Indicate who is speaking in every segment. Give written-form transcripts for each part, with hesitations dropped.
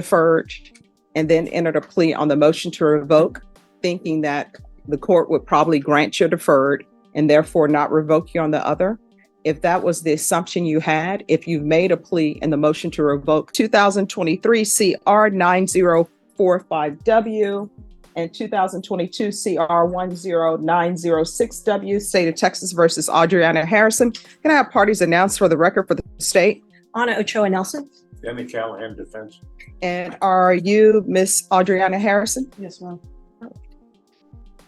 Speaker 1: deferred and then entered a plea on the motion to revoke, thinking that the court would probably grant your deferred and therefore not revoke you on the other. If that was the assumption you had, if you've made a plea in the motion to revoke 2023 CR 9045W and 2022 CR 10906W, State of Texas versus Adriana Harrison. Can I have parties announced for the record for the state?
Speaker 2: Anna Ochoa Nelson.
Speaker 3: Danny Callahan, defense.
Speaker 1: And are you Miss Adriana Harrison?
Speaker 2: Yes, ma'am.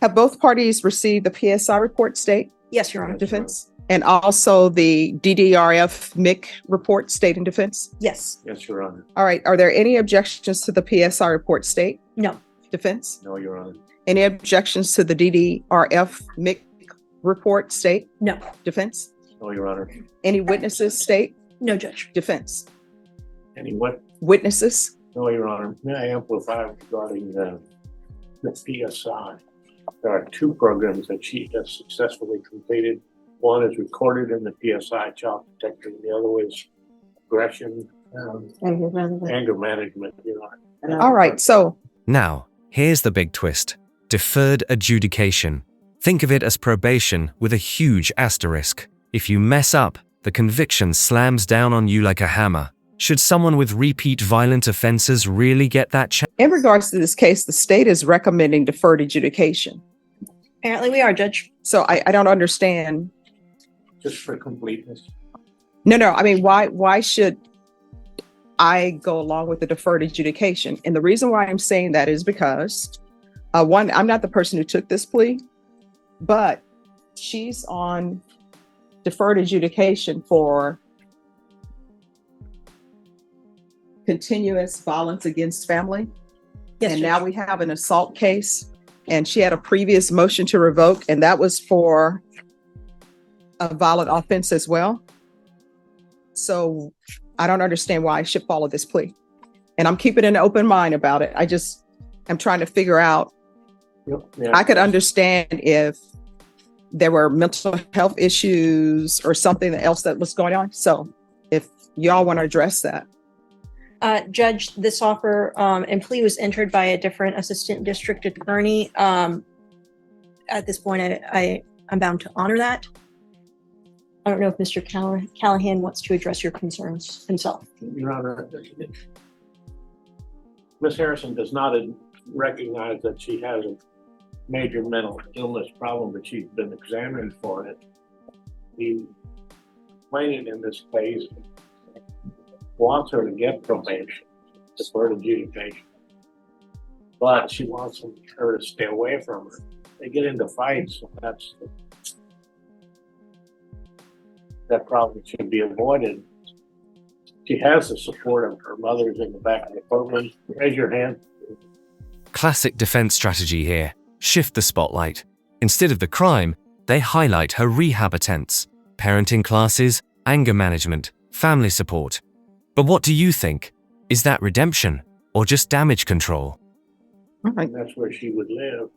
Speaker 1: Have both parties received the PSI report, state?
Speaker 2: Yes, Your Honor.
Speaker 1: Defense? And also the DDRF MIC report, state and defense?
Speaker 2: Yes.
Speaker 3: Yes, Your Honor.
Speaker 1: All right. Are there any objections to the PSI report, state?
Speaker 2: No.
Speaker 1: Defense?
Speaker 3: No, Your Honor.
Speaker 1: Any objections to the DDRF MIC report, state?
Speaker 2: No.
Speaker 1: Defense?
Speaker 3: No, Your Honor.
Speaker 1: Any witnesses, state?
Speaker 2: No, Judge.
Speaker 1: Defense?
Speaker 3: Any what?
Speaker 1: Witnesses?
Speaker 3: No, Your Honor. May I amplify regarding the PSI? There are two programs that she has successfully completed. One is recorded in the PSI child protector, and the other is aggression, anger management, Your Honor.
Speaker 1: All right. So
Speaker 4: Now, here's the big twist. Deferred adjudication. Think of it as probation with a huge asterisk. If you mess up, the conviction slams down on you like a hammer. Should someone with repeat violent offenses really get that chance?
Speaker 1: in regards to this case, the state is recommending deferred adjudication.
Speaker 2: Apparently we are, Judge.
Speaker 1: So I don't understand.
Speaker 3: Just for completeness.
Speaker 1: No. I mean, why should I go along with the deferred adjudication? And the reason why I'm saying that is because one, I'm not the person who took this plea, but she's on deferred adjudication for continuous violence against family.
Speaker 2: Yes,
Speaker 1: And
Speaker 2: Judge.
Speaker 1: now we have an assault case, and she had a previous motion to revoke, and that was for a violent offense as well. So I don't understand why I should follow this plea. And I'm keeping an open mind about it. I'm trying to figure out.
Speaker 3: Yep. Yeah.
Speaker 1: I could understand if there were mental health issues or something else that was going on. So if y'all want to address that.
Speaker 2: Judge, this offer and plea was entered by a different assistant district attorney. At this point, I'm bound to honor that. I don't know if Mr. Callahan wants to address your concerns himself.
Speaker 3: Your Honor, Ms. Harrison does not recognize that she has a major mental illness problem, but she's been examined for it. The complainant in this case wants her to get probation, deferred adjudication, but she wants her to stay away from her. They get into fights, and that problem should be avoided. She has the support of her mothers in the back of the courtroom. Raise your hand.
Speaker 4: Classic defense strategy here. Shift the spotlight. Instead of the crime, they highlight her rehab attempts, parenting classes, anger management, family support. But what do you think? Is that redemption or just damage control?
Speaker 1: All right.
Speaker 3: That's where she would live.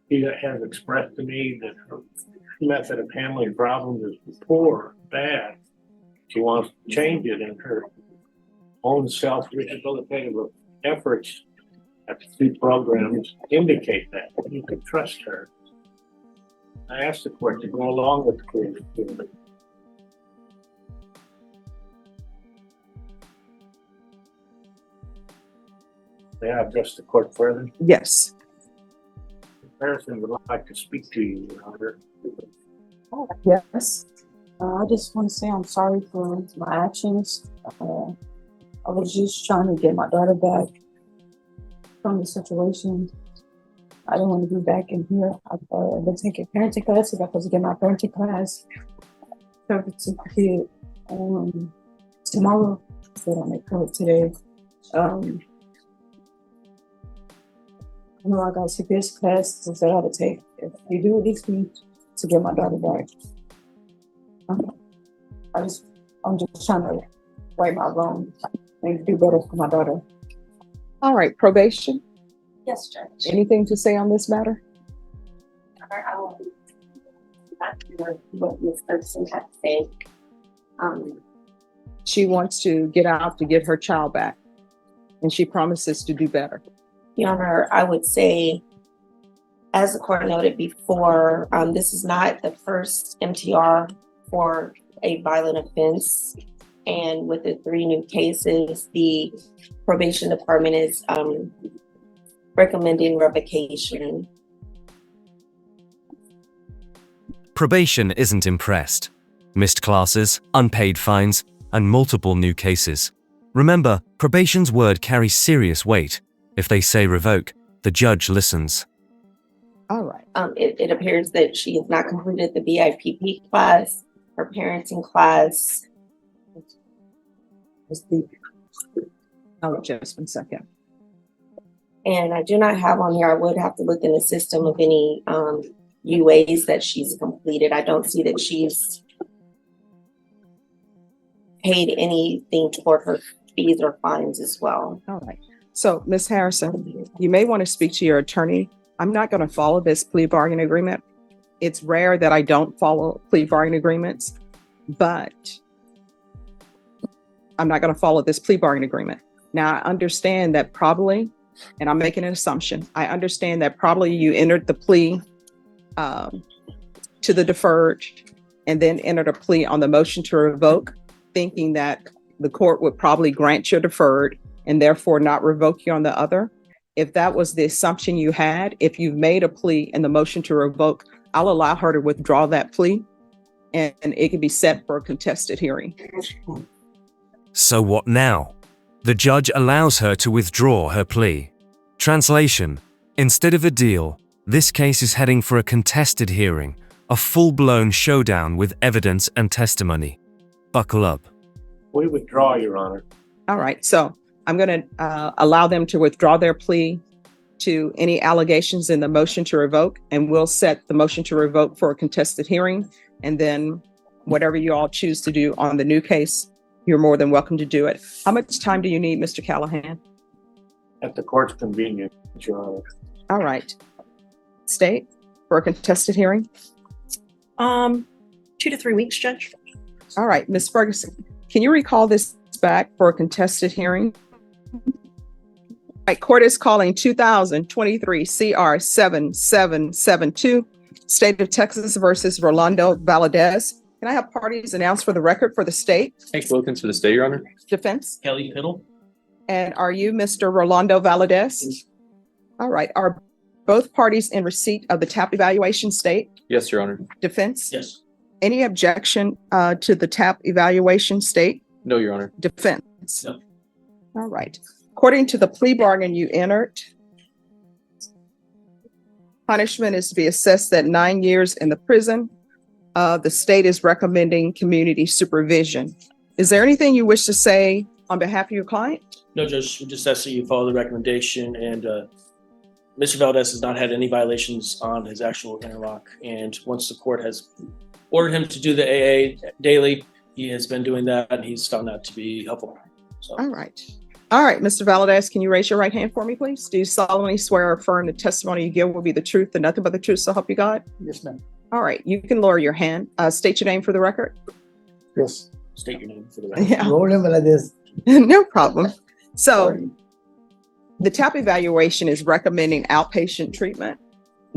Speaker 3: She has expressed to me that her method of handling problems is poor, bad. She wants to change it, and her own self-rehabilitative efforts at the two programs indicate that. You can trust her. I asked the court to go along with the plea. May I address the court further?
Speaker 1: Yes.
Speaker 3: Harrison would like to speak to you, Your Honor.
Speaker 1: Yes.
Speaker 5: I just want to say I'm sorry for my actions. I was just trying to get my daughter back from the situation. I didn't want to be back in here. I've been taking parenting classes. I'm supposed to get my parenting class certificate tomorrow. So I don't make it today. I know I got CPS classes that I had to take. If you do release me to get my daughter back, I'm just trying to right my wrongs and do better for my daughter.
Speaker 1: All right. Probation.
Speaker 6: Yes, Judge.
Speaker 1: Anything to say on this matter?
Speaker 6: I will not sure what this person had to say.
Speaker 1: She wants to get out to get her child back, and she promises to do better.
Speaker 7: Your Honor, I would say, as the court noted before, this is not the first MTR for a violent offense. And with the 3 new cases, the probation department is recommending revocation.
Speaker 4: Probation isn't impressed. Missed classes, unpaid fines, and multiple new cases. Remember, probation's word carries serious weight. If they say revoke, the judge listens.
Speaker 1: All right.
Speaker 7: It appears that she has not completed the BIPP class, her parenting class.
Speaker 1: Oh, just 1 second.
Speaker 7: And I do not have on here, I would have to look in the system of any UAs that she's completed. I don't see that she's paid anything toward her fees or fines as well.
Speaker 1: All right. So, Ms. Harrison, you may want to speak to your attorney. I'm not going to follow this plea bargain agreement. It's rare that I don't follow plea bargain agreements, but I'm not going to follow this plea bargain agreement. Now, I understand that probably, and I'm making an assumption, I understand that probably you entered the plea to the deferred and then entered a plea on the motion to revoke, thinking that the court would probably grant your deferred and therefore not revoke you on the other. If that was the assumption you had, if you've made a plea in the motion to revoke, I'll allow her to withdraw that plea and it can be set for a contested hearing.
Speaker 4: So what now? The judge allows her to withdraw her plea. Translation: instead of a deal, this case is heading for a contested hearing, a full-blown showdown with evidence and testimony. Buckle up.
Speaker 3: We withdraw, Your Honor.
Speaker 1: All right, so I'm going to allow them to withdraw their plea to any allegations in the motion to revoke, and we'll set the motion to revoke for a contested hearing. And then whatever you all choose to do on the new case, you're more than welcome to do it. How much time do you need, Mr. Callahan?
Speaker 3: At the court's convenience, Your Honor.
Speaker 1: All right. State for a contested hearing.
Speaker 2: 2 to 3 weeks, Judge.
Speaker 1: All right, Ms. Ferguson, can you recall this back for a contested hearing? All right, court is calling 2023 CR 7772, State of Texas versus Rolando Valadez. Can I have parties announced for the record for the state?
Speaker 8: Hank Wilkins for the state, Your Honor.
Speaker 1: Defense?
Speaker 9: Kelly Piddle.
Speaker 1: And are you Mr. Rolando Valadez? All right, are both parties in receipt of the TAP evaluation, state?
Speaker 8: Yes, Your Honor.
Speaker 1: Defense?
Speaker 9: Yes.
Speaker 1: Any objection to the TAP evaluation, state?
Speaker 8: No, Your Honor.
Speaker 1: Defense?
Speaker 9: No.
Speaker 1: All right. According to the plea bargain you entered, punishment is to be assessed at 9 years in the prison. The state is recommending community supervision. Is there anything you wish to say on behalf of your client?
Speaker 9: No, Judge, we just ask that you follow the recommendation, and Mr. Valdez has not had any violations on his actual interlock. And once the court has ordered him to do the AA daily, he has been doing that, and he's found that to be helpful. So.
Speaker 1: All right. All right, Mr. Valadez, can you raise your right hand for me, please? Do you solemnly swear or affirm the testimony you give will be the truth and nothing but the truth, so help you God?
Speaker 10: Yes, ma'am.
Speaker 1: All right, you can lower your hand. State your name for the record.
Speaker 10: Yes.
Speaker 9: State your name for the record.
Speaker 1: Yeah,
Speaker 10: Rolling like this.
Speaker 1: no problem. So the TAP evaluation is recommending outpatient treatment.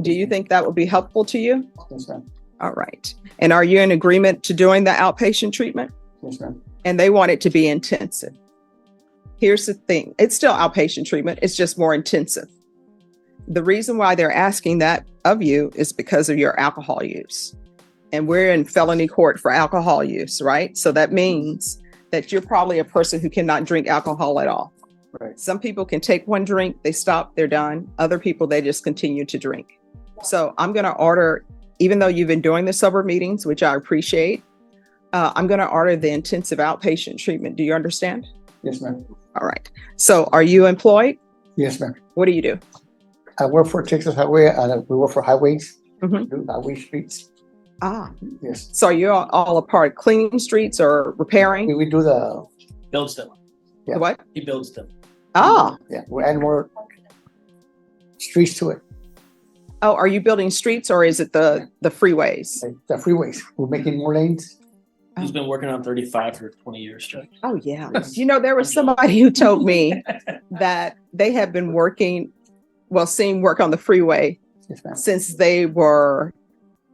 Speaker 1: Do you think that would be helpful to you?
Speaker 10: Yes, ma'am.
Speaker 1: All right. And are you in agreement to doing the outpatient treatment?
Speaker 10: Yes, ma'am.
Speaker 1: And they want it to be intensive. Here's the thing. It's still outpatient treatment. It's just more intensive. The reason why they're asking that of you is because of your alcohol use. And we're in felony court for alcohol use, right? So that means that you're probably a person who cannot drink alcohol at all.
Speaker 10: Right.
Speaker 1: Some people can take one drink, they stop, they're done. Other people, they just continue to drink. So I'm going to order, even though you've been doing the sober meetings, which I appreciate, I'm going to order the intensive outpatient treatment. Do you understand?
Speaker 10: Yes, ma'am.
Speaker 1: All right. So are you employed?
Speaker 10: Yes, ma'am.
Speaker 1: What do you do?
Speaker 10: I work for Texas Highway and we work for highways,
Speaker 1: Mhm.
Speaker 10: do highway streets.
Speaker 1: Ah,
Speaker 10: Yes.
Speaker 1: so you're all a part of cleaning streets or repairing?
Speaker 10: We do the,
Speaker 9: Builds them.
Speaker 10: Yeah.
Speaker 1: What?
Speaker 9: He builds them.
Speaker 1: Ah,
Speaker 10: yeah, we add more streets to it,
Speaker 1: oh, are you building streets or is it the freeways?
Speaker 10: like the freeways. We're making more lanes.
Speaker 9: He's been working on 35 for 20 years, Judge.
Speaker 1: Oh, yeah. You know, there was somebody who told me that they have been working, well, seeing work on the freeway
Speaker 10: Yes, ma'am.
Speaker 1: since they were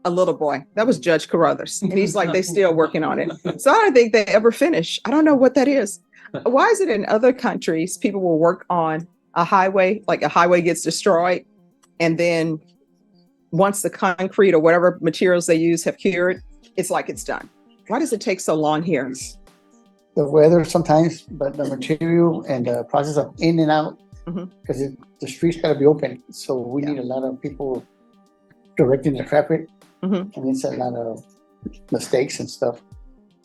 Speaker 1: a little boy. That was Judge Carruthers. And he's like, they still working on it. So I don't think they ever finish. I don't know what that is. Why is it in other countries, people will work on a highway, like a highway gets destroyed, and then once the concrete or whatever materials they use have cured, it's like it's done. Why does it take so long here?
Speaker 10: The weather sometimes, but the material and the process of in and out,
Speaker 1: Mhm.
Speaker 10: because the streets gotta be open. So we need a lot of people directing the traffic.
Speaker 1: Mhm.
Speaker 10: And it's a lot of mistakes and stuff,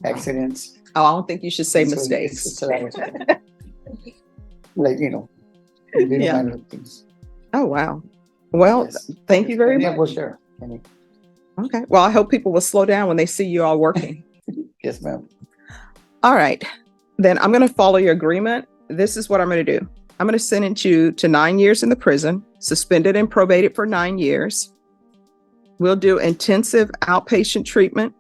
Speaker 10: accidents.
Speaker 1: Oh, I don't think you should say
Speaker 10: So
Speaker 1: mistakes.
Speaker 10: it's a lot of stuff. Like, little
Speaker 1: Yeah.
Speaker 10: minor things.
Speaker 1: Oh, wow. Well,
Speaker 10: Yes.
Speaker 1: thank you very
Speaker 10: Yeah,
Speaker 1: much.
Speaker 10: well, sure. Any-
Speaker 1: Okay. Well, I hope people will slow down when they see you all working.
Speaker 10: Yes, ma'am.
Speaker 1: All right. Then I'm going to follow your agreement. This is what I'm going to do. I'm going to sentence you to 9 years in the prison, suspended and probated for 9 years. We'll do intensive outpatient treatment